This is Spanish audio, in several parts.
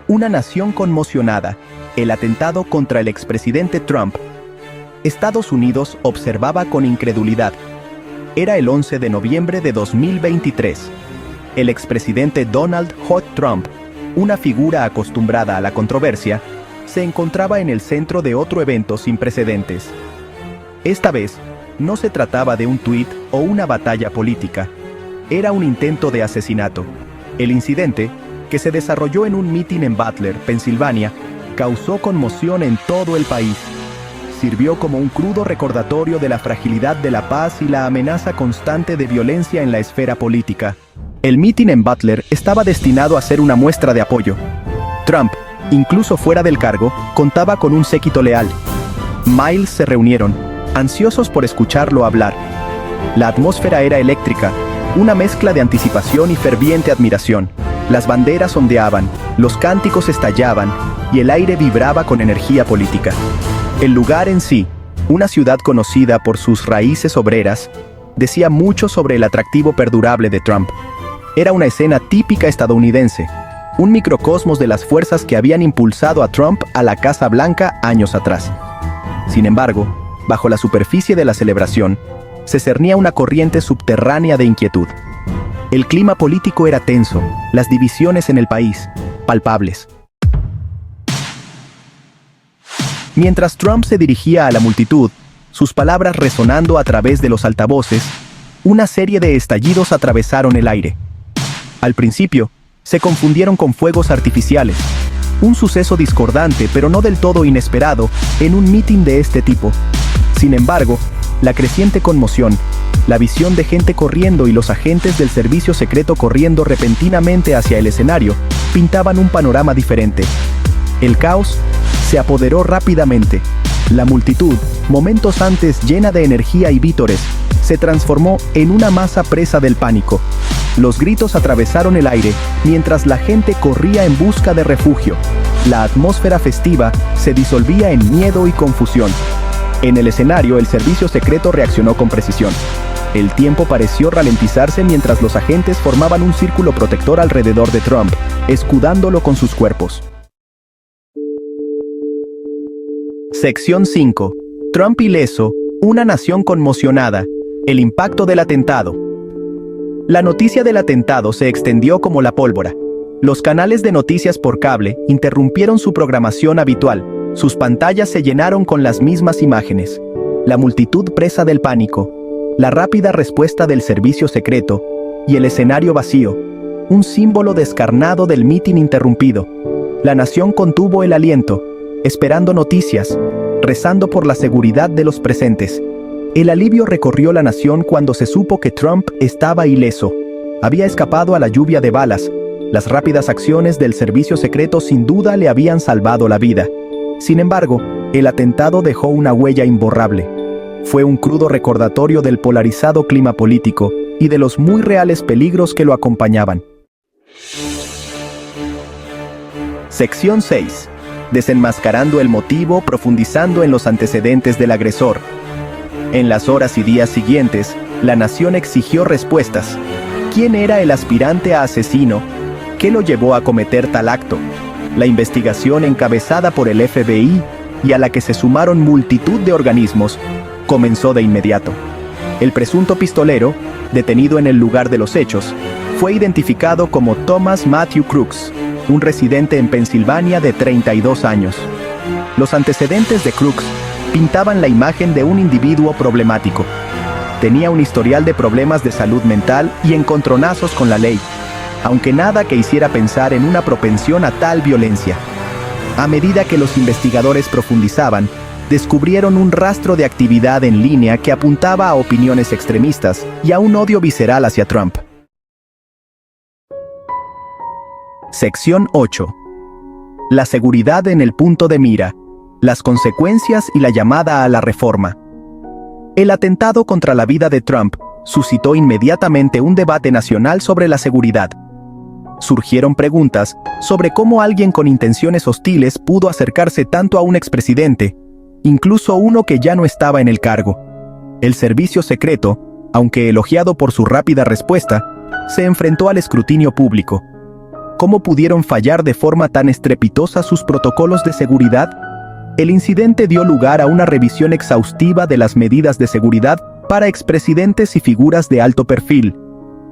Una nación conmocionada. El atentado contra el expresidente Trump. Estados Unidos observaba con incredulidad. Era el 11 de noviembre de 2023. El expresidente Donald J. Trump, una figura acostumbrada a la controversia, se encontraba en el centro de otro evento sin precedentes. Esta vez, no se trataba de un tuit o una batalla política. Era un intento de asesinato. El incidente, que se desarrolló en un mitin en Butler, Pensilvania, causó conmoción en todo el país. Sirvió como un crudo recordatorio de la fragilidad de la paz y la amenaza constante de violencia en la esfera política. El mitin en Butler estaba destinado a ser una muestra de apoyo. Trump, incluso fuera del cargo, contaba con un séquito leal. Miles se reunieron, ansiosos por escucharlo hablar. La atmósfera era eléctrica, una mezcla de anticipación y ferviente admiración. Las banderas ondeaban, los cánticos estallaban, y el aire vibraba con energía política. El lugar en sí, una ciudad conocida por sus raíces obreras, decía mucho sobre el atractivo perdurable de Trump. Era una escena típica estadounidense, un microcosmos de las fuerzas que habían impulsado a Trump a la Casa Blanca años atrás. Sin embargo, bajo la superficie de la celebración, se cernía una corriente subterránea de inquietud. El clima político era tenso, las divisiones en el país, palpables. Mientras Trump se dirigía a la multitud, sus palabras resonando a través de los altavoces, una serie de estallidos atravesaron el aire. Al principio, se confundieron con fuegos artificiales, un suceso discordante pero no del todo inesperado en un mitin de este tipo. Sin embargo, la creciente conmoción, la visión de gente corriendo y los agentes del servicio secreto corriendo repentinamente hacia el escenario, pintaban un panorama diferente. El caos se apoderó rápidamente. La multitud, momentos antes llena de energía y vítores, se transformó en una masa presa del pánico. Los gritos atravesaron el aire, mientras la gente corría en busca de refugio. La atmósfera festiva se disolvía en miedo y confusión. En el escenario, el servicio secreto reaccionó con precisión. El tiempo pareció ralentizarse mientras los agentes formaban un círculo protector alrededor de Trump, escudándolo con sus cuerpos. Sección 5. Trump ileso, una nación conmocionada. El impacto del atentado. La noticia del atentado se extendió como la pólvora. Los canales de noticias por cable interrumpieron su programación habitual. Sus pantallas se llenaron con las mismas imágenes. La multitud presa del pánico, la rápida respuesta del servicio secreto y el escenario vacío, un símbolo descarnado del mitin interrumpido. La nación contuvo el aliento, esperando noticias, rezando por la seguridad de los presentes. El alivio recorrió la nación cuando se supo que Trump estaba ileso. Había escapado a la lluvia de balas. Las rápidas acciones del servicio secreto sin duda le habían salvado la vida. Sin embargo, el atentado dejó una huella imborrable. Fue un crudo recordatorio del polarizado clima político y de los muy reales peligros que lo acompañaban. Sección 6. Desenmascarando el motivo, profundizando en los antecedentes del agresor. En las horas y días siguientes, la nación exigió respuestas. ¿Quién era el aspirante a asesino? ¿Qué lo llevó a cometer tal acto? La investigación encabezada por el FBI, y a la que se sumaron multitud de organismos, comenzó de inmediato. El presunto pistolero, detenido en el lugar de los hechos, fue identificado como Thomas Matthew Crooks, un residente en Pensilvania de 32 años. Los antecedentes de Crooks pintaban la imagen de un individuo problemático. Tenía un historial de problemas de salud mental y encontronazos con la ley, aunque nada que hiciera pensar en una propensión a tal violencia. A medida que los investigadores profundizaban, descubrieron un rastro de actividad en línea que apuntaba a opiniones extremistas y a un odio visceral hacia Trump. Sección 8. La seguridad en el punto de mira, las consecuencias y la llamada a la reforma. El atentado contra la vida de Trump suscitó inmediatamente un debate nacional sobre la seguridad. Surgieron preguntas sobre cómo alguien con intenciones hostiles pudo acercarse tanto a un expresidente, incluso uno que ya no estaba en el cargo. El servicio secreto, aunque elogiado por su rápida respuesta, se enfrentó al escrutinio público. ¿Cómo pudieron fallar de forma tan estrepitosa sus protocolos de seguridad? El incidente dio lugar a una revisión exhaustiva de las medidas de seguridad para expresidentes y figuras de alto perfil,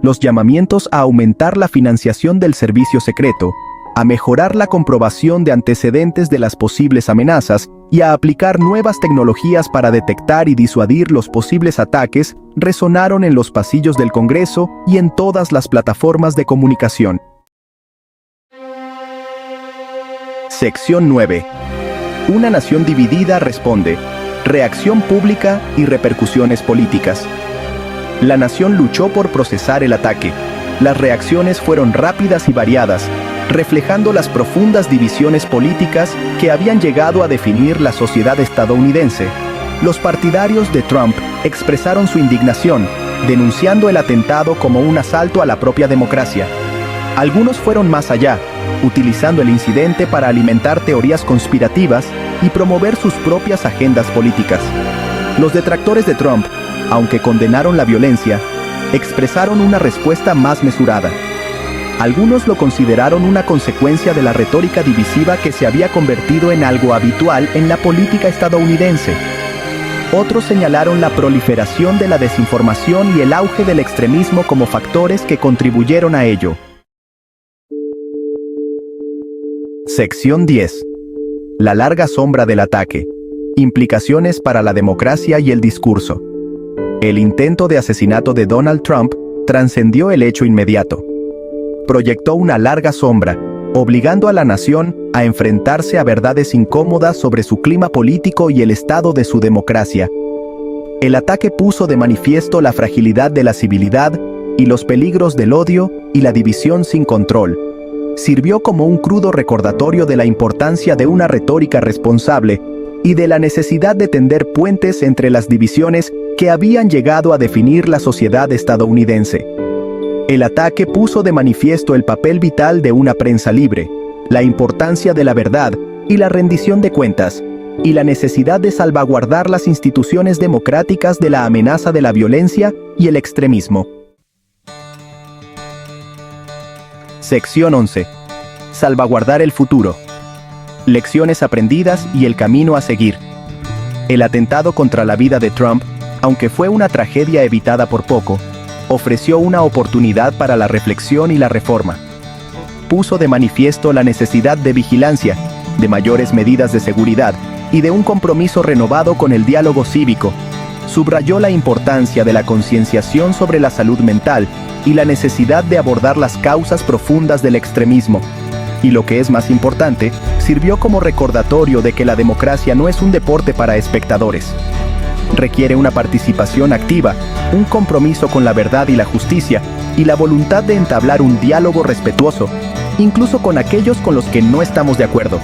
los llamamientos a aumentar la financiación del servicio secreto, a mejorar la comprobación de antecedentes de las posibles amenazas y a aplicar nuevas tecnologías para detectar y disuadir los posibles ataques, resonaron en los pasillos del Congreso y en todas las plataformas de comunicación. Sección 9. Una nación dividida responde. Reacción pública y repercusiones políticas. La nación luchó por procesar el ataque. Las reacciones fueron rápidas y variadas, reflejando las profundas divisiones políticas que habían llegado a definir la sociedad estadounidense. Los partidarios de Trump expresaron su indignación, denunciando el atentado como un asalto a la propia democracia. Algunos fueron más allá, utilizando el incidente para alimentar teorías conspirativas y promover sus propias agendas políticas. Los detractores de Trump, aunque condenaron la violencia, expresaron una respuesta más mesurada. Algunos lo consideraron una consecuencia de la retórica divisiva que se había convertido en algo habitual en la política estadounidense. Otros señalaron la proliferación de la desinformación y el auge del extremismo como factores que contribuyeron a ello. Sección 10. La larga sombra del ataque. Implicaciones para la democracia y el discurso. El intento de asesinato de Donald Trump trascendió el hecho inmediato. Proyectó una larga sombra, obligando a la nación a enfrentarse a verdades incómodas sobre su clima político y el estado de su democracia. El ataque puso de manifiesto la fragilidad de la civilidad y los peligros del odio y la división sin control. Sirvió como un crudo recordatorio de la importancia de una retórica responsable y de la necesidad de tender puentes entre las divisiones que habían llegado a definir la sociedad estadounidense. El ataque puso de manifiesto el papel vital de una prensa libre, la importancia de la verdad y la rendición de cuentas, y la necesidad de salvaguardar las instituciones democráticas de la amenaza de la violencia y el extremismo. Sección 11. Salvaguardar el futuro. Lecciones aprendidas y el camino a seguir. El atentado contra la vida de Trump, aunque fue una tragedia evitada por poco, ofreció una oportunidad para la reflexión y la reforma. Puso de manifiesto la necesidad de vigilancia, de mayores medidas de seguridad y de un compromiso renovado con el diálogo cívico. Subrayó la importancia de la concienciación sobre la salud mental y la necesidad de abordar las causas profundas del extremismo. Y lo que es más importante, sirvió como recordatorio de que la democracia no es un deporte para espectadores. Requiere una participación activa, un compromiso con la verdad y la justicia, y la voluntad de entablar un diálogo respetuoso, incluso con aquellos con los que no estamos de acuerdo.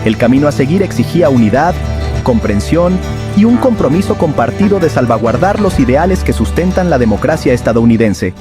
El camino a seguir exigía unidad, comprensión y un compromiso compartido de salvaguardar los ideales que sustentan la democracia estadounidense.